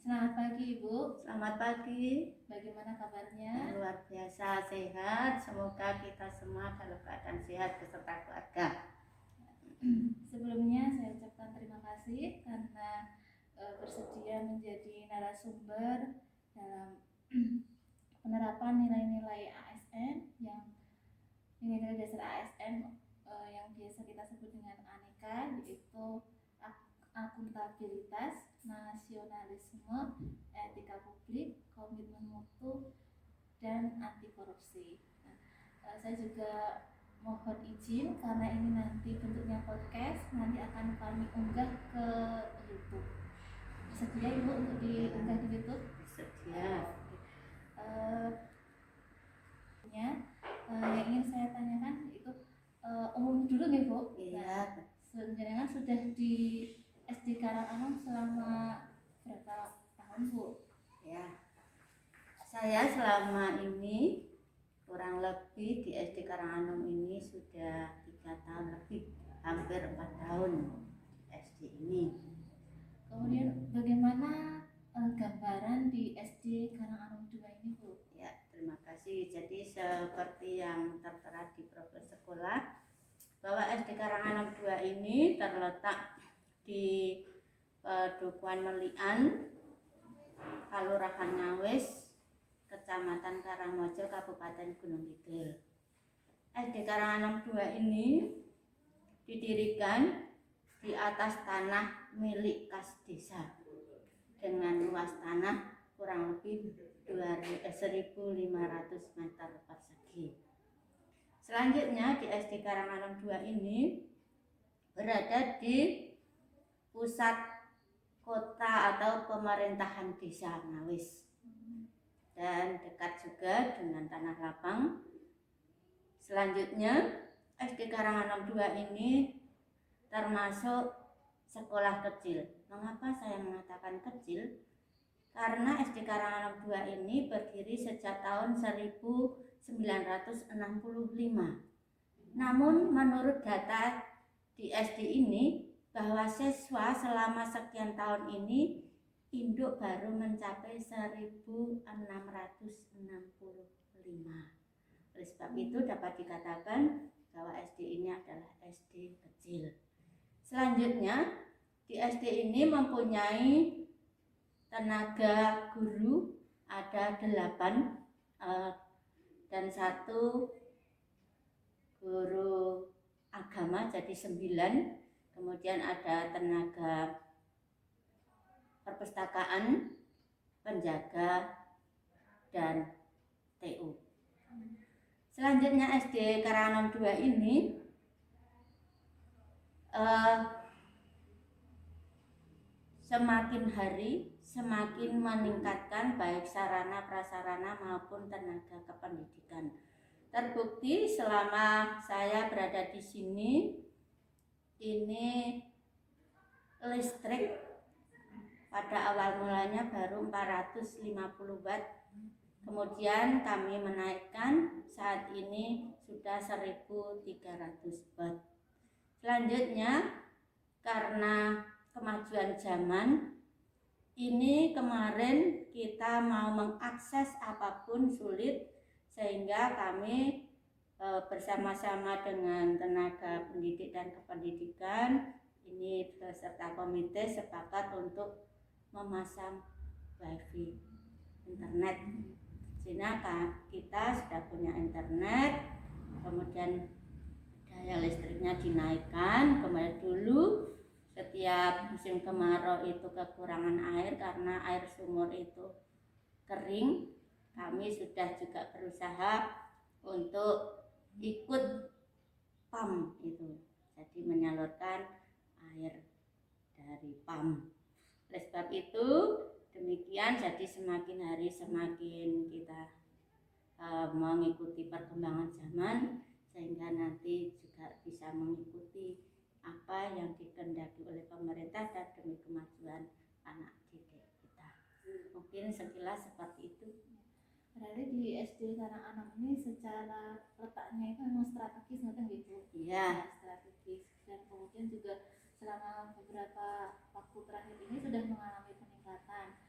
Selamat pagi Ibu, Selamat pagi, bagaimana kabarnya? luar biasa sehat. Semoga kita semua dalam keadaan sehat beserta keluarga. Sebelumnya saya ucapkan terima kasih karena bersedia menjadi narasumber dalam penerapan nilai-nilai ASN yang nilai-nilai dasar ASN yang biasa kita sebut dengan ANEKA, yaitu akuntabilitas, nasionalisme, etika publik, komitmen mutu, dan anti korupsi. Saya juga mohon izin karena ini nanti bentuknya podcast, nanti akan kami unggah ke YouTube. Bersedia Ibu untuk diunggah di YouTube? Bersedia. Yang ingin saya tanyakan itu umum dulu nih Bu. Iya. Sebenarnya sudah di SD Karanganom selama berapa tahun Bu? Ya, saya selama ini kurang lebih di SD Karanganom ini sudah 3 tahun lebih, hampir 4 tahun SD ini. Kemudian bagaimana gambaran di SD Karanganom 2 ini Bu? Ya, terima kasih. Jadi seperti yang tertera di profil sekolah, bahwa SD Karanganom 2 ini terletak di Dukuhan Melian, Kelurahan Ngawis, Kecamatan Karangmojo, Kabupaten Gunung Kidul. SD Karanganom 2 ini didirikan di atas tanah milik kas desa dengan luas tanah kurang lebih 1.500 meter persegi. Selanjutnya di SD Karanganom 2 ini berada di pusat kota atau pemerintahan desa Ngawis dan dekat juga dengan Tanah Lapang. Selanjutnya SD Karanganom 2 ini termasuk sekolah kecil. Mengapa saya mengatakan kecil? Karena SD Karanganom 2 ini berdiri sejak tahun 1965. Namun menurut data di SD ini bahwa siswa selama sekian tahun ini induk baru mencapai 1.665. Oleh sebab itu dapat dikatakan bahwa SD ini adalah SD kecil. Selanjutnya di SD ini mempunyai tenaga guru ada 8 dan 1 guru agama jadi 9. Kemudian ada tenaga perpustakaan, penjaga, dan TU. Selanjutnya SD Karanganom 2 ini semakin hari semakin meningkatkan baik sarana prasarana maupun tenaga kependidikan. Terbukti selama saya berada di sini, ini listrik pada awal mulanya baru 450 watt. Kemudian kami menaikkan, saat ini sudah 1.300 watt. Selanjutnya karena kemajuan zaman, ini kemarin kita mau mengakses apapun sulit, sehingga kami bersama-sama dengan tenaga pendidik dan kependidikan ini beserta komite sepakat untuk memasang wifi internet. Sehingga kita sudah punya internet, kemudian daya listriknya dinaikkan. Kemarin dulu setiap musim kemarau itu kekurangan air karena air sumur itu kering. Kami sudah juga berusaha untuk ikut PAM itu, jadi menyalurkan air dari PAM. Oleh sebab itu demikian, jadi semakin hari semakin kita mengikuti perkembangan zaman, sehingga nanti juga bisa mengikuti apa yang dikehendaki oleh pemerintah dan demi kemajuan anak didik kita. Mungkin sekilas seperti itu. Berarti di SD Karanganom ini secara letaknya itu memang strategis, nggak gitu? Iya. Strategis, dan kemudian juga selama beberapa waktu terakhir ini sudah mengalami peningkatan.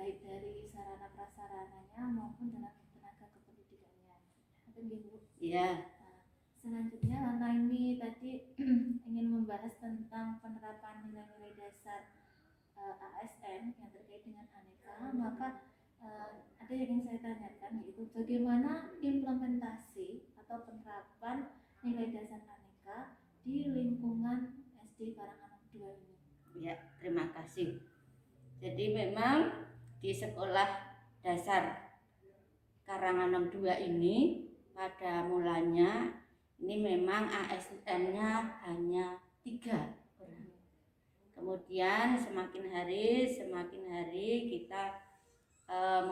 baik dari sarana prasarananya maupun dalam tenaga kependidikannya. Itu Bu. Ya. Selanjutnya karena ini tadi ingin membahas tentang penerapan nilai-nilai dasar ASN yang terkait dengan aneka, maka ada yang ingin saya tanyakan, yaitu bagaimana implementasi atau penerapan nilai dasar aneka di lingkungan SD Karanganom 2 ini. Ya, terima kasih. Jadi memang di sekolah dasar Karanganom 2 ini pada mulanya ini memang ASN-nya hanya 3 orang. Kemudian semakin hari kita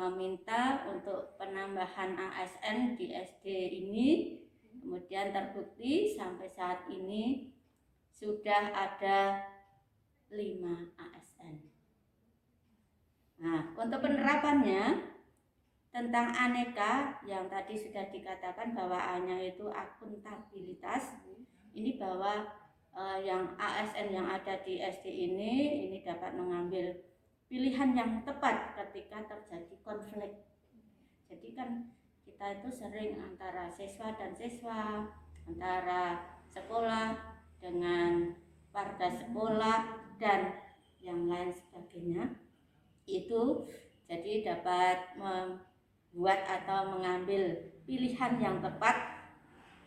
meminta untuk penambahan ASN di SD ini. Kemudian terbukti sampai saat ini sudah ada 5 ASN. Nah, untuk penerapannya tentang aneka yang tadi sudah dikatakan bahwa A-nya itu akuntabilitas. Ini bahwa yang ASN yang ada di SD ini dapat mengambil pilihan yang tepat ketika terjadi konflik. Jadi kan kita itu sering antara siswa dan siswa, antara sekolah dengan warga sekolah dan yang lain sebagainya, itu jadi dapat membuat atau mengambil pilihan yang tepat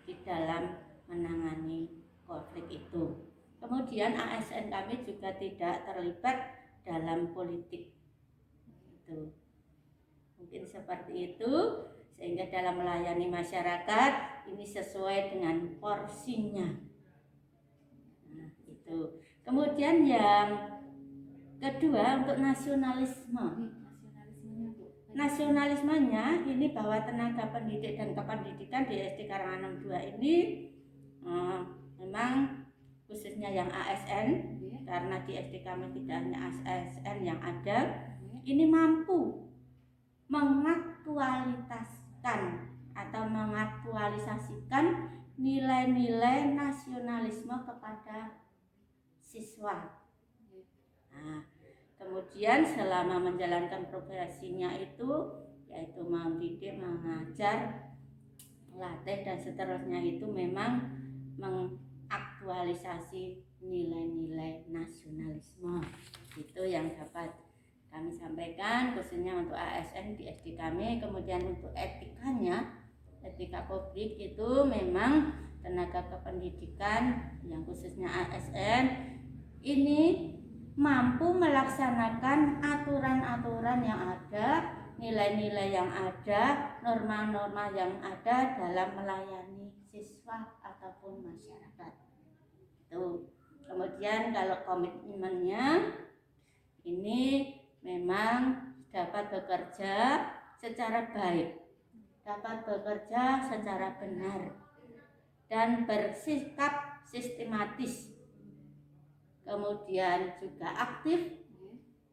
di dalam menangani konflik itu. Kemudian ASN kami juga tidak terlibat dalam politik. Itu mungkin seperti itu, sehingga dalam melayani masyarakat ini sesuai dengan porsinya. Nah, itu. Kemudian yang kedua untuk nasionalisme. Nasionalismenya ini bahwa tenaga pendidik dan kependidikan di SD Karanganom 2 ini memang khususnya yang ASN, karena di SD kami tidak hanya ASN yang ada, ini mampu mengaktualisasikan nilai-nilai nasionalisme kepada siswa. Nah, kemudian selama menjalankan profesinya itu, yaitu mendidik, mengajar, melatih dan seterusnya, itu memang mengaktualisasi nilai-nilai nasionalisme. Itu yang dapat kami sampaikan khususnya untuk ASN di SD kami. Kemudian untuk etikanya, etika publik itu memang tenaga kependidikan yang khususnya ASN ini mampu melaksanakan aturan-aturan yang ada, nilai-nilai yang ada, norma-norma yang ada dalam melayani siswa ataupun masyarakat. Itu. Kemudian kalau komitmennya ini memang dapat bekerja secara baik, dapat bekerja secara benar, dan bersikap sistematis, kemudian juga aktif,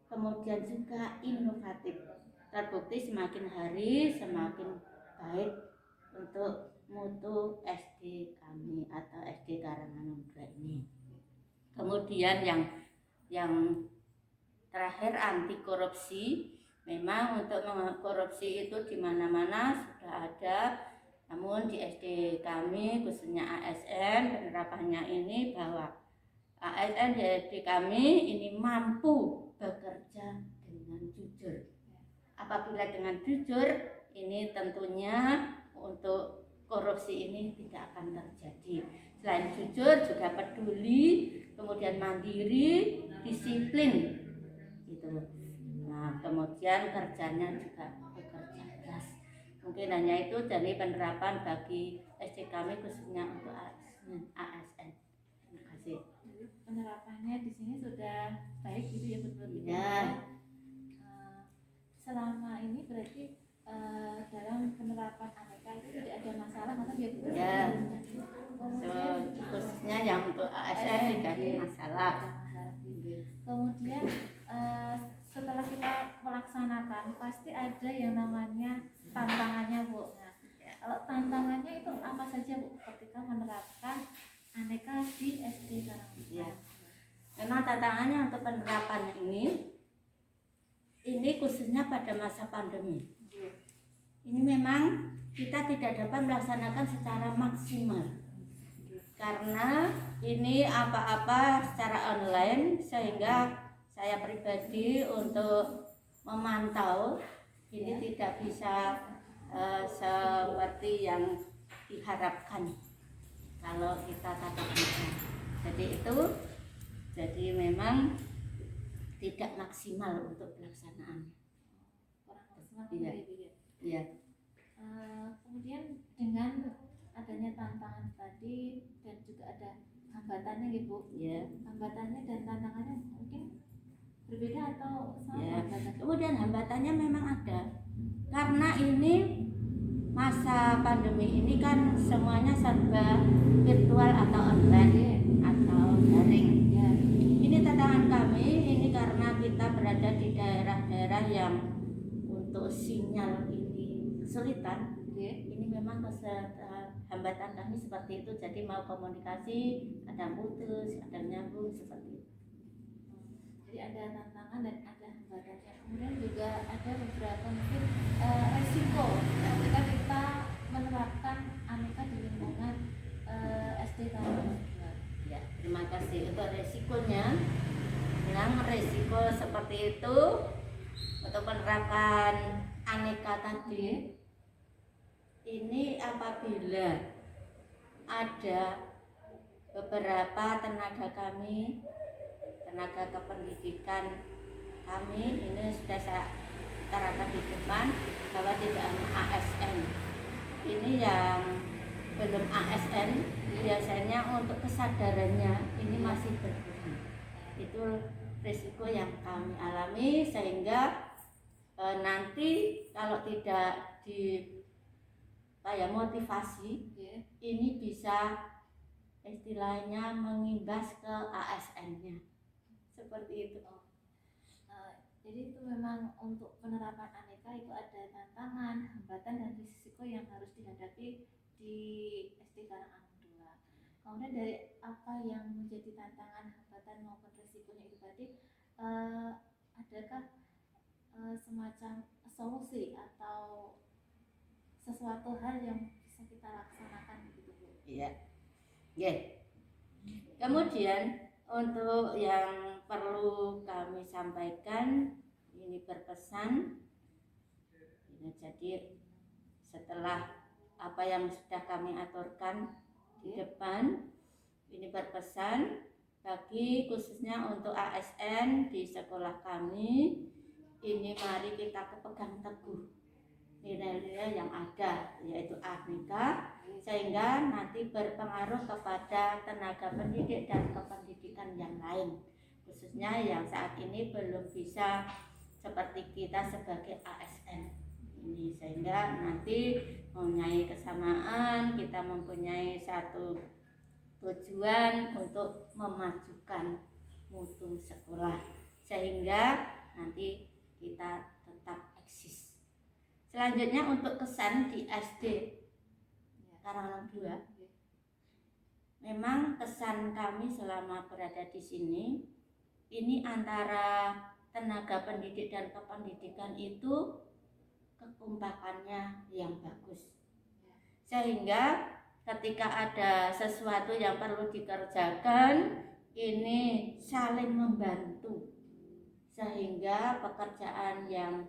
kemudian juga inovatif. Terbukti semakin hari semakin baik untuk mutu SD kami atau SD Karanganom 2 ini. Kemudian yang terakhir anti korupsi. Memang untuk korupsi itu di mana-mana sudah ada, namun di SD kami khususnya ASN penerapannya ini bahwa ASN di SD kami ini mampu bekerja dengan jujur. Apabila dengan jujur, ini tentunya untuk korupsi ini tidak akan terjadi. Selain jujur juga peduli, kemudian mandiri, disiplin gitu. Nah, kemudian kerjanya juga bekerja keras. Mungkin hanya itu dari penerapan bagi SD kami khususnya untuk ASN. Terima kasih. Penerapannya di sini sudah baik gitu ya betul-betul. Ya. Selama ini berarti dalam penerapan aneka itu tidak ada masalah atau ya? Khususnya yang untuk ASN tidak ada masalah. Kemudian setelah kita melaksanakan pasti ada yang namanya tantangannya Bu. Nah, kalau tantangannya itu apa saja Bu ketika menerapkan aneka di SD Karanganom? Ya. Memang tantangannya untuk penerapan ini ini khususnya pada masa pandemi. Oke. Ini memang kita tidak dapat melaksanakan secara maksimal karena ini apa-apa secara online, sehingga saya pribadi untuk memantau ini tidak bisa seperti yang diharapkan kalau kita tatap muka. Jadi memang tidak maksimal untuk pelaksanaan. Kurang maksimal. Iya. Iya. Kemudian dengan adanya tantangan tadi dan juga ada hambatannya Ibu. Iya. Hambatannya dan tantangannya mungkin berbeda atau sama Ya. hambatannya? Kemudian hambatannya memang ada karena ini masa pandemi ini kan semuanya serba virtual atau online atau daring. Ya. Ini tantangan kami ini karena kita berada di daerah-daerah yang untuk sinyal ini kesulitan. Oke. Ini memang hambatan kami seperti itu. Jadi mau komunikasi kadang putus, kadang nyambung seperti itu. Jadi ada tantangan dan ada hambatannya. Kemudian juga ada beberapa mungkin resiko ketika kita menerapkan aneka di lingkungan SD Karangan. Ya, terima kasih untuk resikonya. Yang resiko seperti itu untuk penerapan aneka tadi, ini apabila ada beberapa tenaga kami, tenaga kependidikan kami, ini sudah saya utarakan di depan bahwa tidak hanya ASN, ini yang belum ASN biasanya untuk kesadarannya ini masih berkurang. Itu risiko yang kami alami, sehingga nanti kalau tidak motivasi, ini bisa istilahnya mengimbas ke ASN-nya seperti itu. Jadi itu memang untuk penerapan aneka itu ada tantangan, hambatan dan risiko yang harus dihadapi di SD Karangan 2. Kemudian dari apa yang menjadi tantangan, hambatan maupun risikonya itu tadi, adakah semacam solusi atau sesuatu hal yang bisa kita laksanakan begitu Bu? Iya. Kemudian untuk yang perlu kami sampaikan, ini berpesan. Ini jadi setelah apa yang sudah kami aturkan di depan, ini berpesan bagi khususnya untuk ASN di sekolah kami, ini mari kita pegang teguh nilai-nilai yang ada, yaitu aneka, sehingga nanti berpengaruh kepada tenaga pendidik dan kependidikan yang lain, khususnya yang saat ini belum bisa seperti kita sebagai ASN ini, sehingga nanti mempunyai kesamaan, kita mempunyai satu tujuan untuk memajukan mutu sekolah, sehingga nanti kita tetap eksis. Selanjutnya untuk kesan di SD Karangan 2, memang kesan kami selama berada di sini, ini antara tenaga pendidik dan kependidikan itu kekompakannya yang bagus, sehingga ketika ada sesuatu yang perlu dikerjakan, ini saling membantu, sehingga pekerjaan yang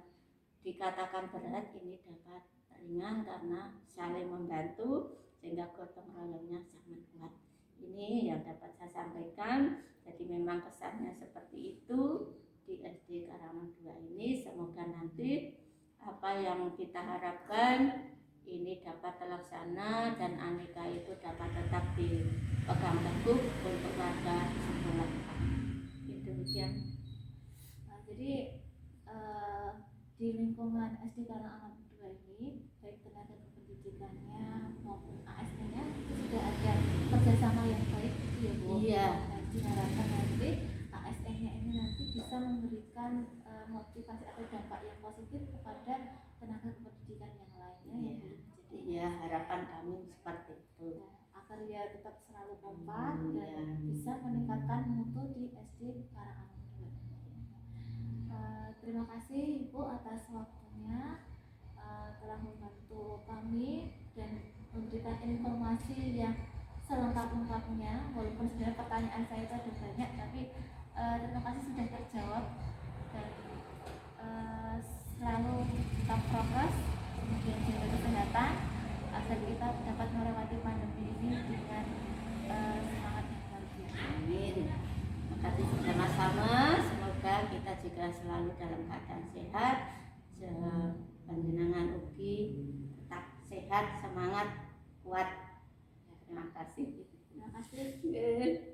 dikatakan berat ini dapat ringan karena saling membantu, sehingga gotong royongnya sangat kuat. Ini yang dapat saya sampaikan. Jadi memang kesannya seperti itu di SD Karangan 2 ini. Semoga nanti apa yang kita harapkan ini dapat terlaksana dan aneka itu dapat tetap dipegang teguh untuk warga sekolah. Demikian. Jadi di lingkungan SD Karangan 2 ini, baik tenaga kependidikannya maupun ASN-nya itu sudah ada kerjasama yang baik gitu ya Bu? Iya. Dan diharapkan nanti ASN-nya ini nanti bisa memberikan motivasi atau dampak yang positif kepada tenaga kependidikan yang lainnya yang belum menjadi. Iya, harapan kami seperti itu. Agar dia tetap selalu kompak dan bisa meningkatkan mutu di SD Karangan 2. Terima kasih memberikan informasi yang selengkap-lengkapnya. Walaupun sebenarnya pertanyaan saya itu ada banyak, tapi terima kasih sudah terjawab. Dan selalu tetap progres, kemudian jaga kesehatan agar kita dapat melewati pandemi ini dengan semangat yang luar biasa. Amin. Terima kasih sama-sama. Semoga kita juga selalu dalam keadaan sehat. Panjenengan ugi tetap sehat, semangat, kuat. Terima kasih. Terima kasih.